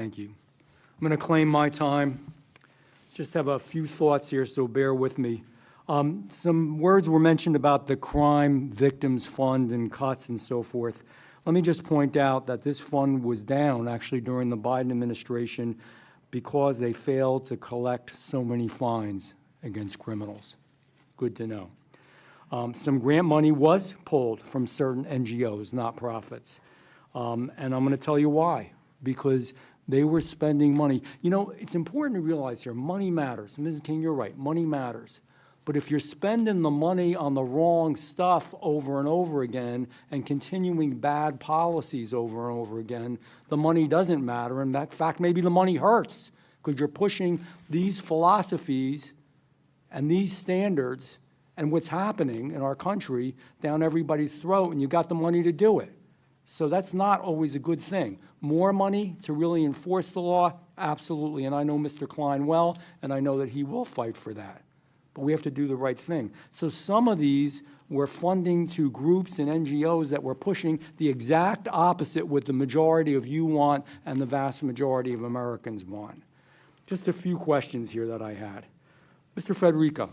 Thank you. I'm going to claim my time. Just have a few thoughts here, so bear with me. Some words were mentioned about the Crime Victims Fund and cuts and so forth. Let me just point out that this fund was down actually during the Biden administration because they failed to collect so many fines against criminals. Good to know. Some grant money was pulled from certain NGOs, not profits. And I'm going to tell you why. Because they were spending money. You know, it's important to realize here, money matters. Ms. King, you're right, money matters. But if you're spending the money on the wrong stuff over and over again and continuing bad policies over and over again, the money doesn't matter. And in fact, maybe the money hurts because you're pushing these philosophies and these standards and what's happening in our country down everybody's throat, and you got the money to do it. So that's not always a good thing. More money to really enforce the law, absolutely. And I know Mr. Klein well, and I know that he will fight for that. But we have to do the right thing. So some of these were funding to groups and NGOs that were pushing the exact opposite what the majority of you want and the vast majority of Americans want. Just a few questions here that I had. Mr. Federico,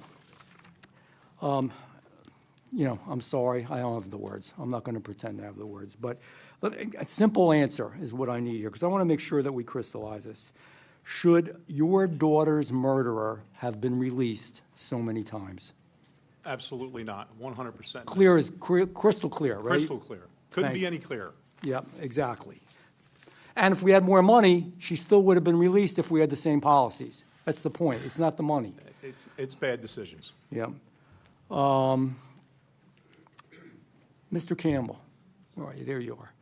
you know, I'm sorry, I don't have the words. I'm not going to pretend to have the words. But a simple answer is what I need here, because I want to make sure that we crystallize this. Should your daughter's murderer have been released so many times? Absolutely not. 100%. Clear as crystal clear, right? Crystal clear. Couldn't be any clearer. Yep, exactly. And if we had more money, she still would have been released if we had the same policies. That's the point. It's not the money. It's bad decisions. Yeah. Mr. Campbell, all right, there you are.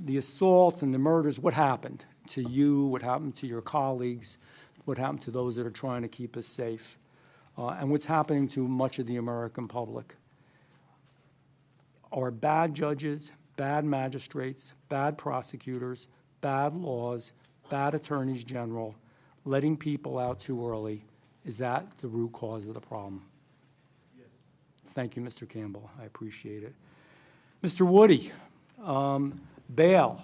The assaults and the murders, what happened to you? What happened to your colleagues? What happened to those that are trying to keep us safe? And what's happening to much of the American public? Are bad judges, bad magistrates, bad prosecutors, bad laws, bad attorneys general, letting people out too early, is that the root cause of the problem? Yes. Thank you, Mr. Campbell. I appreciate it. Mr. Woody, bail.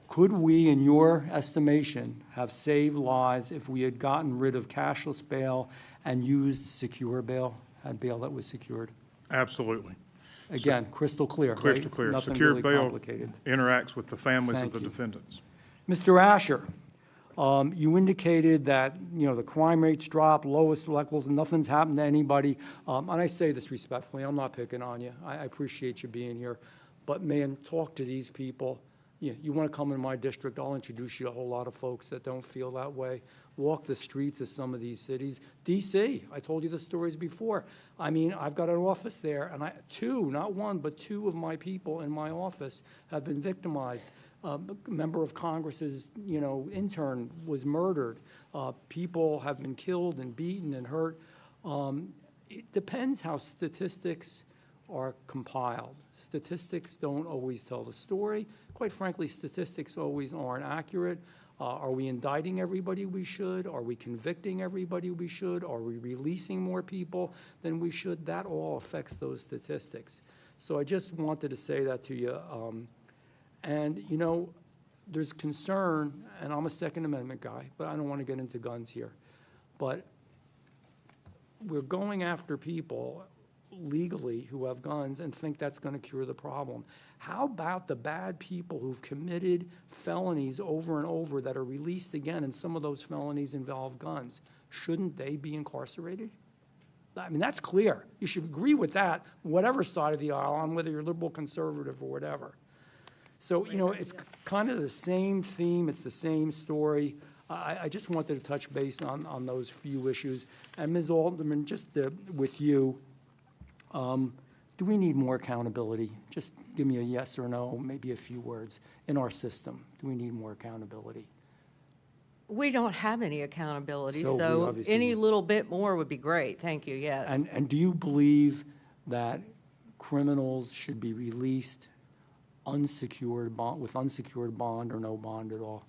Could we, in your estimation, have saved lives if we had gotten rid of cashless bail and used secure bail, had bail that was secured? Absolutely. Again, crystal clear, Crystal right? clear. Nothing Secured really bail complicated. interacts with the families Thank of the you. defendants. Mr. Asher, you indicated that, you know, the crime rates dropped, lowest levels, and nothing's happened to anybody. And I say this respectfully, I'm not picking on you. I appreciate you being here. But man, talk to these people. You want to come in my district, I'll introduce you to a whole lot of folks that don't feel that way. Walk the streets of some of these cities. D.C., I told you the stories before. I mean, I've got an office there, and two, not one, but two of my people in my office have been victimized. A member of Congress's, you know, intern was murdered. People have been killed and beaten and hurt. It depends how statistics are compiled. Statistics don't always tell the story. Quite frankly, statistics always aren't accurate. Are we indicting everybody we should? Are we convicting everybody we should? Are we releasing more people than we should? That all affects those statistics. So I just wanted to say that to you. And, you know, there's concern, and I'm a Second Amendment guy, but I don't want to get into guns here. But we're going after people legally who have guns and think that's going to cure the problem. How about the bad people who've committed felonies over and over that are released again, and some of those felonies involve guns? Shouldn't they be incarcerated? I mean, that's clear. You should agree with that, whatever side of the aisle on, whether you're liberal, conservative, or whatever. So, you know, it's kind of the same theme. It's the same story. I just wanted to touch base on those few issues. And Ms. Alderman, just with you, do we need more accountability? Just give me a yes or no, maybe a few words. In our system, do we need more accountability? We don't have any accountability, So so any little bit more would be great. Thank you, yes. And do you believe that criminals should be released unsecured bond, with unsecured bond or no bond at all?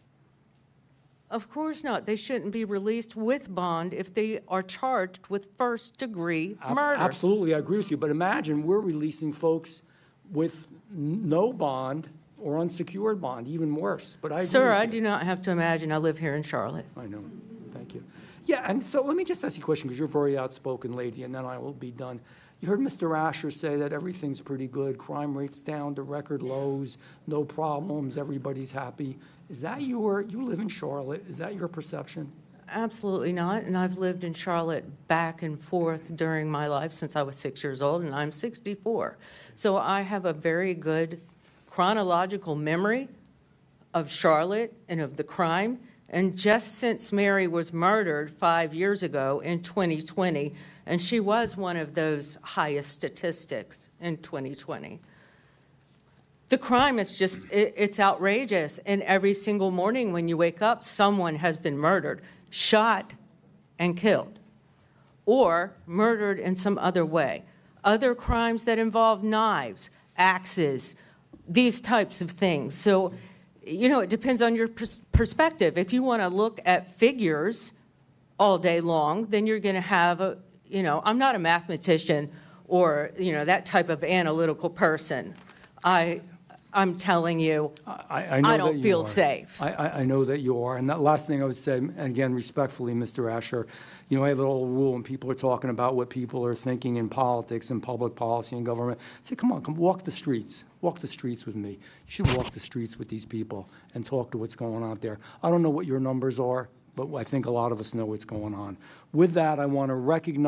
Of course not. They shouldn't be released with bond if they are charged with first-degree murder. Absolutely, I agree with you. But imagine we're releasing folks with no bond or unsecured bond, even worse, but I agree Sir, with I you. do not have to imagine. I live here in Charlotte. I know, thank you. Yeah, and so let me just ask you a question, because you're a very outspoken lady, and then I will be done. You heard Mr. Asher say that everything's pretty good, crime rate's down to record lows, no problems, everybody's happy. Is that you live in Charlotte, is that your perception? Absolutely not, and I've lived in Charlotte back and forth during my life since I was 6 years old, and I'm 64. So I have a very good chronological memory of Charlotte and of the crime. And just since Mary was murdered 5 years ago in 2020, and she was one of those highest statistics in 2020, the crime is just, it's outrageous. And every single morning when you wake up, someone has been murdered, shot and killed, or murdered in some other way. Other crimes that involve knives, axes, these types of things. So, you know, it depends on your perspective. If you want to look at figures all day long, then you're going to have a, you know, I'm not a mathematician or, you know, that type of analytical person. I'm telling you, I know I that don't you feel are. safe. I know that you are. And that last thing I would say, and again, respectfully, Mr. Asher, you know, I have an old rule when people are talking about what people are thinking in politics and public policy and government. I say, come on, come walk the streets. Walk the streets with me. You should walk the streets with these people and talk to what's going on out there. I don't know what your numbers are, but I think a lot of us know what's going on. With that, I want to recognize